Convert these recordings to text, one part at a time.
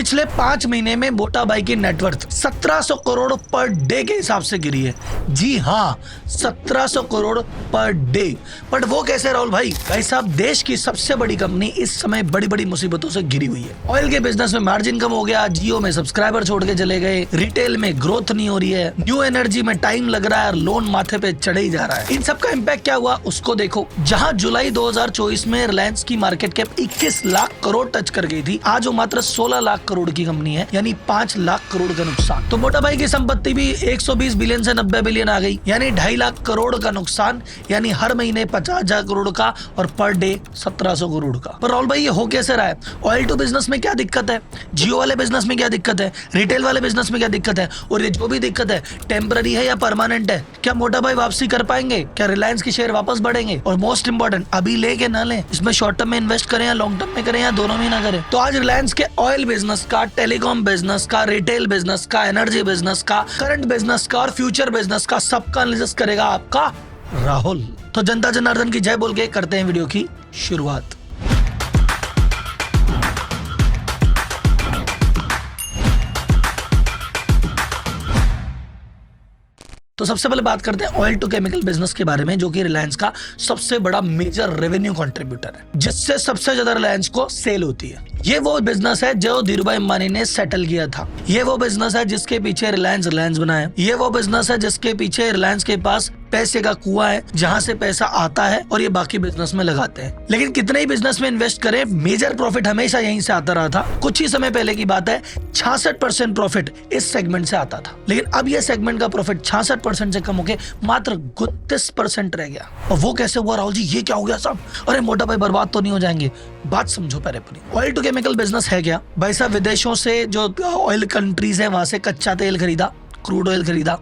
पिछले 5 महीने में मोटा भाई की नेटवर्थ 1700 करोड़ पर डे के हिसाब से गिरी है। जी हाँ, 1700 करोड़ पर डे। बट वो कैसे राहुल भाई? भाई साहब, देश की सबसे बड़ी कंपनी इस समय बड़ी बड़ी मुसीबतों से घिरी हुई है। ऑयल के बिजनेस में मार्जिन कम हो गया, जियो में सब्सक्राइबर छोड़ के चले गए, रिटेल में ग्रोथ नहीं हो रही है, न्यू एनर्जी में टाइम लग रहा है और लोन माथे पे चढ़े ही जा रहा है। इन सब का इम्पैक्ट क्या हुआ उसको देखो। जहां जुलाई 2024 में रिलायंस की market cap 21 lakh crore touch कर गई थी, आज वो मात्र 16 लाख करोड़ की कंपनी है, यानी 5 लाख करोड़ का नुकसान। तो मोटा भाई की संपत्ति भी 120 बिलियन से 90 बिलियन आ गई, यानी 2.5 लाख करोड़ का नुकसान, यानी हर महीने 50,000 करोड़ का और पर डे 1700 करोड़ का। पर राहुल भाई ये हो कैसे रहा है? ऑयल टू बिजनेस में क्या दिक्कत है, जियो वाले बिजनेस में क्या दिक्कत है, रिटेल वाले बिजनेस में क्या दिक्कत है, और ये जो भी दिक्कत है टेम्पररी है या परमानेंट है? क्या मोटा भाई वापसी कर पाएंगे? क्या रिलायंस के शेयर वापस बढ़ेंगे? और मोस्ट इंपॉर्टेंट, अभी ले के ना लें, इसमें शॉर्ट टर्म में इन्वेस्ट करें या लॉन्ग टर्म में करें या दोनों में ना करें? तो आज रिलायंस के ऑयल बिजनेस का, टेलीकॉम बिजनेस का, रिटेल बिजनेस का, एनर्जी बिजनेस का, करंट बिजनेस का और फ्यूचर बिजनेस का सबका एनालिसिस करेगा आपका राहुल। तो जनता जनार्दन की जय बोल के करते हैं वीडियो की शुरुआत। तो सबसे पहले बात करते हैं ऑयल टू केमिकल बिजनेस के बारे में, जो कि रिलायंस का सबसे बड़ा मेजर रेवेन्यू कंट्रीब्यूटर है, जिससे सबसे ज्यादा रिलायंस को सेल होती है। ये वो बिजनेस है जो धीरूभाई अंबानी ने सेटल किया था। ये वो बिजनेस है जिसके पीछे रिलायंस बनाया। ये वो बिजनेस है जिसके पीछे रिलायंस के पास पैसे का कुआं है, जहां से पैसा आता है और ये बाकी बिजनेस में लगाते हैं। लेकिन कितने ही बिजनेस में इन्वेस्ट करें, मेजर प्रॉफिट हमेशा यहीं से आता रहा था। कुछ ही समय पहले की बात है, 66% प्रॉफिट इस सेगमेंट से आता था, लेकिन अब ये सेगमेंट का प्रॉफिट 66% से कम होकर मात्र 39% रह गया। और वो कैसे हुआ राहुल जी? ये क्या हो गया सब? अरे मोटा भाई, बर्बाद तो नहीं हो जाएंगे? बात समझो पहले पूरी। ऑयल टू केमिकल बिजनेस है क्या भाई साहब? विदेशों से जो ऑयल कंट्रीज है, वहां से कच्चा तेल खरीदा, क्रूड ऑयल खरीदा,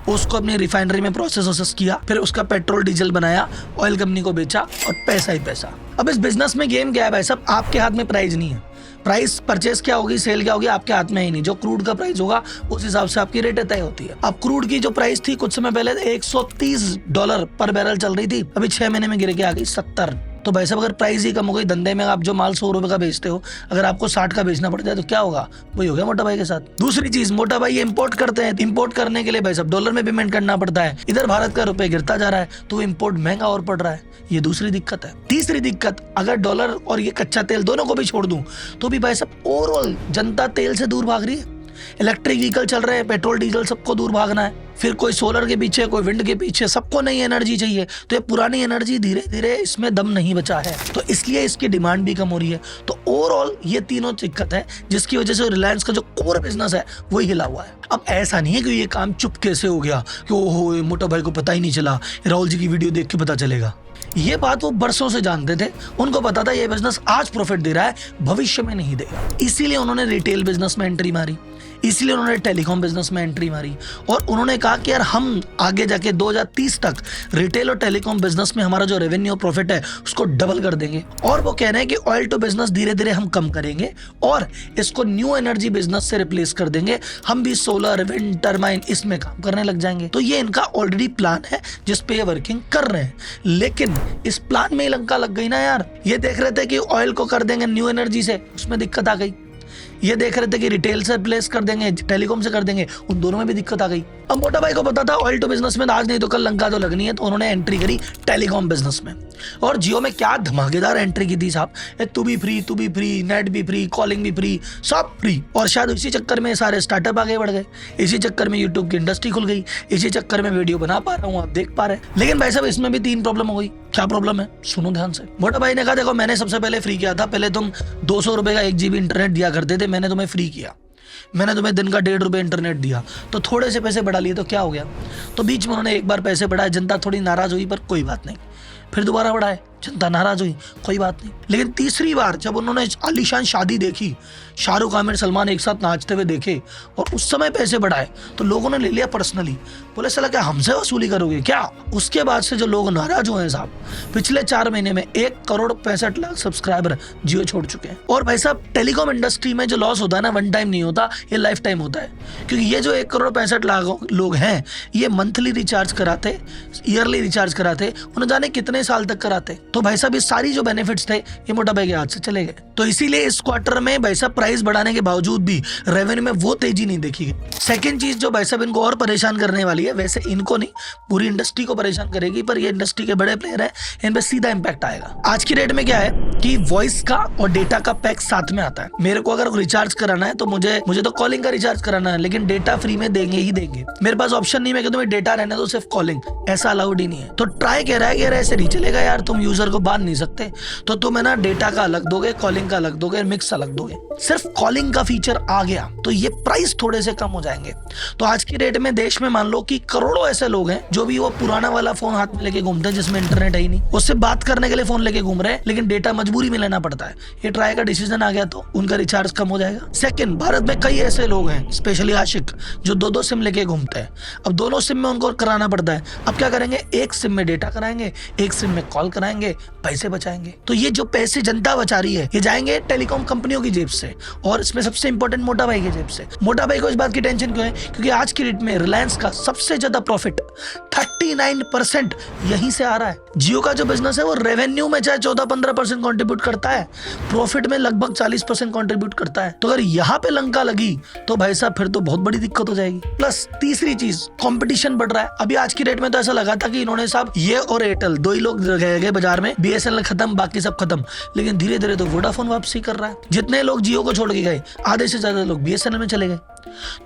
उसको अपनी रिफाइनरी में प्रोसेस किया, फिर उसका पेट्रोल डीजल बनाया, ऑयल कंपनी को बेचा और पैसा ही पैसा। अब इस बिजनेस में गेम क्या है भाई साहब? आपके हाथ में प्राइस नहीं है। प्राइस परचेस क्या होगी, सेल क्या होगी, आपके हाथ में ही नहीं। जो क्रूड का प्राइस होगा उस हिसाब से आपकी रेट तय होती है। अब क्रूड की जो प्राइस थी कुछ समय पहले $130 पर बैरल चल रही थी, अभी 6 महीने में गिर के आ गई 70। तो भाई साहब, अगर प्राइस ही कम हो गई, धंधे में आप जो माल 100 रुपए का बेचते हो, अगर आपको 60 का बेचना पड़ जाए तो क्या होगा? वही हो गया मोटा भाई के साथ। दूसरी चीज, मोटा भाई ये इंपोर्ट करते हैं। इंपोर्ट करने के लिए भाई साहब डॉलर में पेमेंट करना पड़ता है। इधर भारत का रुपए गिरता जा रहा है तो इंपोर्ट महंगा और पड़ रहा है। ये दूसरी दिक्कत है। तीसरी दिक्कत, अगर डॉलर और ये कच्चा तेल दोनों को भी छोड़ दूं तो भी भाई साहब ओवरऑल जनता तेल से दूर भाग रही है। इलेक्ट्रिक व्हीकल चल रहे हैं, पेट्रोल डीजल सबको दूर भागना है, फिर कोई सोलर के पीछे, कोई विंड के पीछे, सबको नई एनर्जी चाहिए। तो ये पुरानी एनर्जी धीरे धीरे इसमें दम नहीं बचा है, तो इसलिए इसकी डिमांड भी कम हो रही है। तो ओवरऑल ये तीनों दिक्कत है, जिसकी वजह से रिलायंस का जो कोर बिजनेस है वही हिला हुआ है। अब ऐसा नहीं है कि ये काम चुप कैसे हो गया कि ओहो मोटा भाई को पता ही नहीं चला, राहुल जी की वीडियो देख के पता चलेगा। ये बात वो बरसों से जानते थे। उनको पता था ये बिजनेस आज प्रॉफिट दे रहा है, भविष्य में नहीं देगा। इसीलिए उन्होंने रिटेल बिजनेस में एंट्री मारी, इसलिए उन्होंने टेलीकॉम बिजनेस में एंट्री मारी, और उन्होंने कहा कि यार हम आगे जाके 2030 तक रिटेल और टेलीकॉम बिजनेस में हमारा जो रेवेन्यू प्रॉफिट है उसको डबल कर देंगे। और वो कह रहे हैं कि ऑयल टू बिजनेस धीरे धीरे हम कम करेंगे और इसको न्यू एनर्जी बिजनेस से रिप्लेस कर देंगे। हम भी सोलर, विंड, टर्बाइन इसमें काम करने लग जाएंगे। तो ये इनका ऑलरेडी प्लान है जिसपे ये वर्किंग कर रहे हैं। लेकिन इस प्लान में ही लंका लग गई ना यार। ये देख रहे थे कि ऑयल को कर देंगे न्यू एनर्जी से, उसमें दिक्कत आ गई। ये देख रहे थे कि रिटेल से रिप्लेस कर देंगे, टेलीकॉम से कर देंगे, उन दोनों में भी दिक्कत आ गई। अब मोटा भाई को पता था ऑयल टू बिजनेस में आज नहीं तो कल लंका तो लगनी है, तो उन्होंने एंट्री करी टेलीकॉम बिजनेस में। और जियो में क्या धमाकेदार एंट्री की थी साहब। तू भी फ्री, नेट भी फ्री, कॉलिंग भी फ्री, सब फ्री। और शायद इसी चक्कर में सारे स्टार्टअप आगे बढ़ गए, इसी चक्कर में यूट्यूब की इंडस्ट्री खुल गई, इसी चक्कर में वीडियो बना पा रहा हूँ, आप देख पा रहे हैं। लेकिन भाई साहब इसमें भी 3 प्रॉब्लम हो गई। क्या प्रॉब्लम है? सुनो ध्यान से। मोटा भाई ने कहा देखो मैंने सबसे पहले फ्री किया था, पहले तुम 200 रुपए का 1 GB इंटरनेट दिया करते थे, मैंने तुम्हें फ्री किया, मैंने तुम्हें दिन का 1.5 रुपए इंटरनेट दिया, तो थोड़े से पैसे बढ़ा लिए तो क्या हो गया? तो बीच में उन्होंने एक बार पैसे बढ़ाए, जनता थोड़ी नाराज हुई, पर कोई बात नहीं। फिर दोबारा बढ़ाए, जनता नाराज हुई, कोई बात नहीं। लेकिन तीसरी बार जब उन्होंने आलीशान शादी देखी, शाहरुख, आमिर, सलमान एक साथ नाचते हुए देखे और उस समय पैसे बढ़ाए, तो लोगों ने ले लिया पर्सनली। बोले साला क्या हमसे वसूली करोगे क्या? उसके बाद से जो लोग नाराज हुए हैं साहब, पिछले 4 महीने में 1,65,00,000 सब्सक्राइबर जियो छोड़ चुके हैं। और भाई साहब टेलीकॉम इंडस्ट्री में जो लॉस होता है ना, वन टाइम नहीं होता, ये लाइफ टाइम होता है। क्योंकि ये जो 1,65,00,000 लोग हैं, ये मंथली रिचार्ज कराते, ईयरली रिचार्ज कराते, उन्हें जाने कितने साल तक कराते। तो भाई साहब ये सारी जो बेनिफिट्स थे ये मोटा भाई के हाथ से चले गए। तो इसीलिए इस क्वार्टर में भाई साहब प्राइस बढ़ाने के बावजूद भी रेवेन्यू में वो तेजी नहीं देखी गई। सेकंड चीज जो भाई साहब इनको और परेशान करने वाली है, वैसे इनको नहीं पूरी इंडस्ट्री को परेशान करेगी, पर ये इंडस्ट्री के बड़े प्लेयर है, इन पे सीधा इंपैक्ट आएगा। आज की डेट में क्या है कि वॉइस का और डेटा का पैक साथ में आता है। मेरे को अगर रिचार्ज कराना है तो मुझे तो कॉलिंग का रिचार्ज कराना है, लेकिन डेटा फ्री में देंगे ही देंगे। मेरे पास ऑप्शन नहीं है कि तुम्हें डेटा रहने दो सिर्फ कॉलिंग, ऐसा अलाउड ही नहीं है। तो ट्राई कह रहा है कि यार ऐसे नहीं चलेगा यार, तुम यूजर को बांध नहीं सकते, तो तुम है ना डेटा का अलग दोगे, कॉलिंग का अलग दोगे, मिक्स अलग दोगे। सिर्फ कॉलिंग का फीचर आ गया तो ये प्राइस थोड़े से कम हो जाएंगे। तो आज की डेट में देश में मान लो कि करोड़ों ऐसे लोग हैं जो भी वो पुराना वाला फोन हाथ में लेके घूमते हैं जिसमें इंटरनेट है ही नहीं, उससे बात करने के लिए फोन लेके घूम रहे हैं, लेकिन डेटा मजबूरी में लेना पड़ता है। ये ट्राई का डिसीजन आ गया तो उनका रिचार्ज कम हो जाएगा। सेकंड, भारत में कई ऐसे लोग हैं स्पेशली आशिक जो दो सिम लेके घूमते हैं। अब दोनों सिम में उनको कराना पड़ता है। अब क्या करेंगे, एक सिम में डेटा कराएंगे, एक सिम में कॉल कराएंगे, पैसे बचाएंगे। तो ये जो पैसे जनता बचा रही है ये जाएंगे टेलीकॉम कंपनियों की जेब से, और इसमें सबसे इंपॉर्टेंट मोटा भाई की जेब से। मोटा भाई को इस बात की टेंशन क्यों है, क्योंकि आज की डेट में रिलायंस का सबसे ज्यादा प्रॉफिट 39% यहीं से आ रहा है। जियो का जो बिजनेस है वो रेवेन्यू में चाहे 14-15% कंट्रीब्यूट करता है, प्रॉफिट में लगभग 40% कंट्रीब्यूट करता है। तो अगर यहाँ पे लंका लगी तो भाई साहब फिर तो बहुत बड़ी दिक्कत हो जाएगी। प्लस तीसरी चीज, कंपटीशन बढ़ रहा है। अभी आज की डेट में तो ऐसा लगा था कि इन्होंने साहब ये और एयरटेल दो ही लोग गए बाजार में, बीएसएनएल खत्म, बाकी सब खत्म, लेकिन धीरे धीरे तो वोडाफोन वापसी कर रहा है। जितने लोग जियो को छोड़ के गए, आधे से ज्यादा लोग बीएसएनएल में चले गए।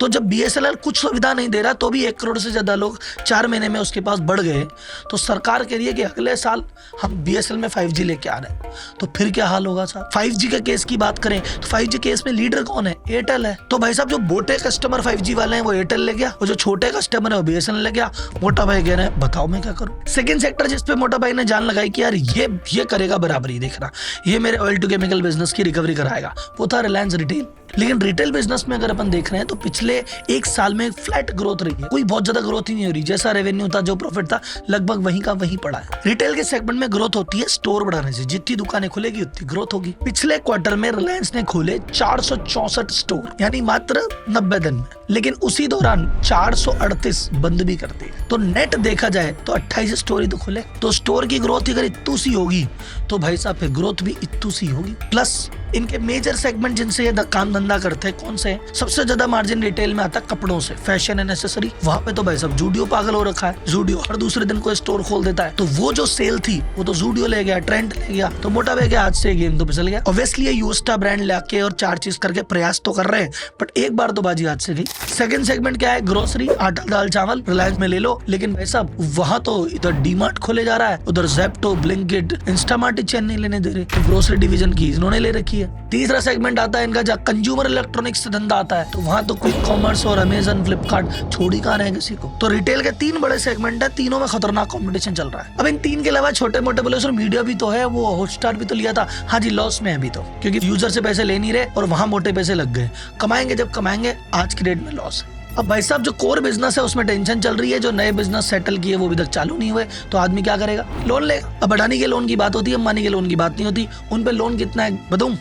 तो जब बीएसएनएल कुछ सुविधा नहीं दे रहा तो भी 1 करोड़ से ज्यादा लोग 4 महीने में उसके पास बढ़ गए, तो सरकार कह रही है कि अगले साल हम बीएसएनएल में 5G लेके आ रहे हैं। तो फिर क्या हाल होगा साहब। 5G के केस की बात करें तो 5G केस में लीडर कौन है, एयरटेल है। तो भाई साहब जो मोटे कस्टमर 5G वाले हैं वो एयरटेल ले गया, और जो छोटे कस्टमर है वो बीएसएनएल ले गया। मोटा भाई कह रहे हैं बताओ मैं क्या करूं। सेकंड सेक्टर जिसपे मोटा भाई ने जान लगाई कि यार ये करेगा बराबरी, देखना ये मेरे ऑयल टू केमिकल बिजनेस की रिकवरी कराएगा, वो था रिलायंस रिटेल। लेकिन रिटेल बिजनेस में अगर अपन देख रहे हैं तो पिछले 1 साल में फ्लैट ग्रोथ रही है, कोई बहुत ज्यादा ग्रोथ ही नहीं हो रही। जैसा रेवेन्यू था, जो प्रॉफिट था, लगभग वहीं का वहीं पड़ा है। रिटेल के सेगमेंट में ग्रोथ होती है स्टोर बढ़ाने से, जितनी दुकानें खुलेगी उतनी ग्रोथ होगी। पिछले क्वार्टर में रिलायंस ने खोले 464 स्टोर, यानी मात्र 90 दिन में, लेकिन उसी दौरान 438 बंद भी कर दिए। तो नेट देखा जाए तो 28 स्टोर ही तो खुले। तो स्टोर की ग्रोथ अगर इतू सी होगी तो भाई साहब फिर ग्रोथ भी इतू सी होगी। प्लस इनके मेजर सेगमेंट जिनसे ये काम धंधा करते हैं कौन से हैं, सबसे ज्यादा मार्जिन रिटेल में आता है कपड़ों से, फैशन एंड एक्सेसरी। वहां पे तो भाई साहब जूडियो पागल हो रखा है, जूडियो हर दूसरे दिन कोई स्टोर खोल देता है। तो वो जो सेल थी वो तो जूडियो ले गया, ट्रेंड ले गया, तो मोटा भाई के हाथ से गेम तो फिसल गया। ऑब्वियसली ये यूस्टा ब्रांड लाके और 4 चीज करके प्रयास तो कर रहे हैं, बट एक बार तो बाजी हाथ से गई। सेकंड सेगमेंट क्या है, ग्रोसरी, आटा दाल चावल, रिलायंस में ले लो। लेकिन भाई साहब वहां तो इधर डीमार्ट खोले जा रहा है, उधर जेप्टो, ब्लिंकिट, इंस्टामार्ट चैन नहीं लेने दे रहे। तो ग्रोसरी डिवीजन की इन्होंने ले रखी है। तीसरा सेगमेंट आता है इनका जहाँ कंज्यूमर इलेक्ट्रॉनिक्स से धंधा आता है, तो वहां तो क्विक कॉमर्स और अमेजन, फ्लिपकार्ट छोड़ ही कहाँ रहे किसी को। तो रिटेल के 3 बड़े सेगमेंट है, तीनों में खतरनाक कंपटीशन चल रहा है। अब इन 3 के अलावा छोटे मोटे बोले सर मीडिया भी तो है, वो हॉटस्टार भी तो लिया था, हाँ जी लॉस में है अभी तो, क्योंकि यूजर से पैसे ले नहीं रहे और वहां मोटे पैसे लग गए। कमाएंगे जब कमाएंगे, आज की डेट में लॉस है। अब भाई साहब जो कोर बिजनेस है उसमें टेंशन चल रही है, जो नए बिजनेस सेटल किए वो अभी तक चालू नहीं हुए, तो आदमी क्या करेगा, लोन लेगा। अब अडानी के लोन की बात होती है, अंबानी के लोन की बात नहीं होती। उन पे लोन कितना है बताऊं,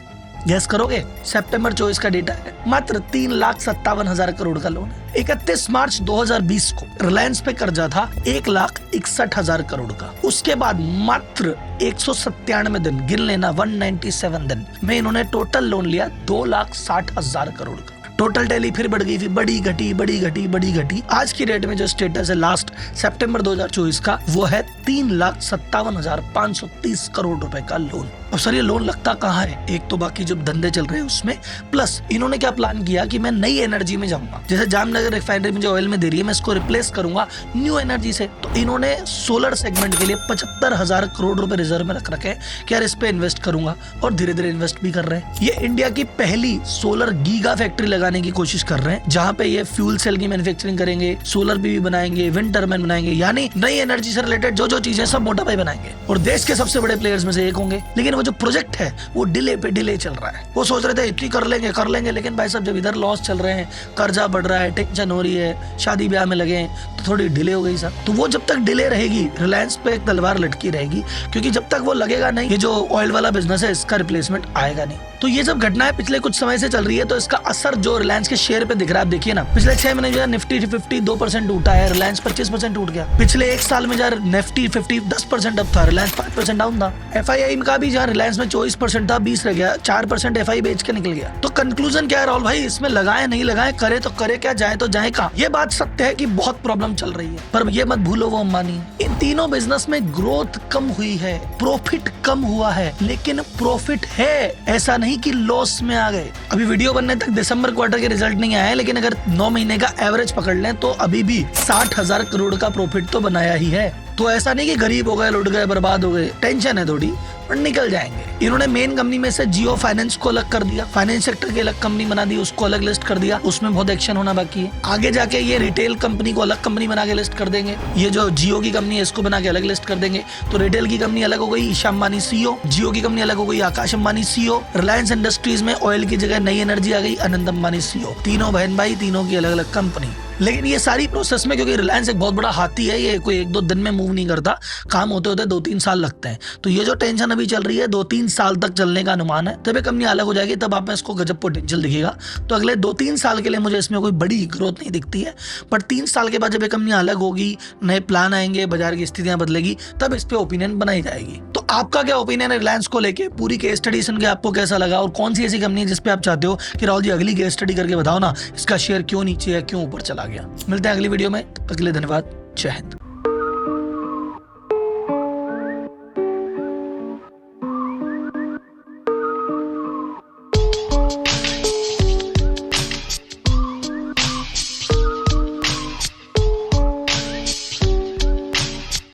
गैस करोगे? सितंबर 24 का डेटा है, मात्र 3,57,000 करोड़ का लोन है। 31 मार्च 2020 को रिलायंस पे कर्जा था 1,61,000 करोड़ का। उसके बाद मात्र 197 दिन, गिन लेना 197 दिन में इन्होंने टोटल लोन लिया 2,60,000 करोड़ का। टोटल टैली फिर बढ़ गई, फिर बड़ी घटी। आज की डेट में जो स्टेटस है लास्ट सितंबर 2024 का, वो है 3,57,530 करोड़ रुपए का लोन। अब सर ये लोन लगता कहाँ है, एक तो बाकी जो धंधे चल रहे हैं उसमें, प्लस इन्होंने क्या प्लान किया कि मैं नई एनर्जी में जाऊंगा। जैसे जामनगर रिफाइनरी में जो ऑयल में दे रही है, मैं इसको रिप्लेस करूंगा न्यू एनर्जी से। तो इन्होंने सोलर सेगमेंट के लिए 75,000 करोड़ रुपए रिजर्व में रख रखे हैं कि यार इस पे इन्वेस्ट करूंगा, और धीरे धीरे इन्वेस्ट भी कर रहे हैं। ये इंडिया की पहली सोलर गीगा फैक्ट्री लगाने की कोशिश कर रहे हैं, जहां पे ये फ्यूल सेल की मैन्युफैक्चरिंग करेंगे, सोलर पीवी बनाएंगे, विंड टर्बाइन बनाएंगे, यानी नई एनर्जी से रिलेटेड जो चीजें सब मोटा भाई बनाएंगे, और देश के सबसे बड़े प्लेयर्स में से एक होंगे। लेकिन वो जो प्रोजेक्ट है वो डिले पे डिले चल रहा है। वो सोच रहे थे इतनी कर लेंगे, लेकिन भाई साहब जब इधर लॉस चल रहे हैं, कर्जा बढ़ रहा है, टेंशन हो रही है, शादी ब्याह में लगे हैं, तो थोड़ी डिले हो गई सर। तो वो जब तक डिले रहेगी, रिलायंस पे एक तलवार लटकी रहेगी, क्योंकि जब तक वो लगेगा नहीं ये जो ऑयल वाला बिजनेस है इसका रिप्लेसमेंट आएगा नहीं। तो ये जब घटनाएं पिछले कुछ समय से चल रही है तो इसका असर जो रिलायंस के शेयर पे दिख रहा है। आप देखिए ना, पिछले 6 महीने में निफ्टी 50 2% टूटा है, रिलायंस 25% टूट गया। पिछले एक साल में जहाँ निफ्टी 50 10% अप था, रिलायंस 5% डाउन था। FII का भी जहाँ रिलायंस में 24% था 20 रह गया, 4% FI बेच के निकल गया। तो कंक्लूजन क्या है राहुल भाई, इसमें लगाए नहीं लगाए, करे तो करे क्या, जाए तो जाए कहाँ। ये बात सत्य है कि बहुत प्रॉब्लम चल रही है, पर ये मत भूलो वो अंबानी। इन तीनों बिजनेस में ग्रोथ कम हुई है, प्रॉफिट कम हुआ है, लेकिन प्रॉफिट है, ऐसा नहीं कि लॉस में आ गए। अभी वीडियो बनने तक दिसंबर क्वार्टर के रिजल्ट नहीं आए, लेकिन अगर 9 महीने का एवरेज पकड़ लें तो अभी भी 60,000 करोड़ का प्रॉफिट तो बनाया ही है। तो ऐसा नहीं कि गरीब हो गए, लुट गए, बर्बाद हो गए, टेंशन है थोड़ी, पर निकल जाएंगे। इन्होंने मेन कंपनी में से जियो फाइनेंस को अलग कर दिया, फाइनेंस सेक्टर की अलग कंपनी बना दी, उसको अलग लिस्ट कर दिया, उसमें बहुत एक्शन होना बाकी है। आगे जाके ये रिटेल कंपनी को अलग कंपनी बना के लिस्ट कर देंगे, ये जो जियो की कंपनी है इसको बना के अलग लिस्ट कर देंगे। तो रिटेल की कंपनी अलग हो गई ईशा अंबानी CEO, जियो की कंपनी अलग हो गई आकाश अंबानी CEO, रिलायंस इंडस्ट्रीज में ऑयल की जगह नई एनर्जी आ गई अनंत अंबानी CEO। तीनों बहन भाई, तीनों की अलग अलग कंपनी। लेकिन ये सारी प्रोसेस में, क्योंकि रिलायंस एक बहुत बड़ा हाथी है, ये कोई 1-2 दिन में मूव नहीं करता, काम होते होते 2-3 साल लगते हैं। तो ये जो टेंशन अभी चल रही है 2-3 साल तक चलने का अनुमान है, तब ये कंपनी अलग हो जाएगी, तब आप में इसको गजब पोटेंशियल दिखेगा। तो अगले 2-3 साल के लिए मुझे इसमें कोई बड़ी ग्रोथ नहीं दिखती है, पर 3 साल के बाद जब ये कंपनी अलग होगी, नए प्लान आएंगे, बाजार की स्थितियां बदलेगी, तब इस पे ओपिनियन बनाई जाएगी। तो आपका क्या ओपिनियन है रिलायंस को लेके? पूरी केस स्टडी सुन के आपको कैसा लगा, और कौन सी ऐसी कंपनी है जिसपे आप चाहते हो कि राहुल जी अगली केस स्टडी करके बताओ ना, इसका शेयर क्यों नीचे है, क्यों ऊपर चला गया। मिलते हैं अगली वीडियो में, तब तक के लिए धन्यवाद, जय हिंद।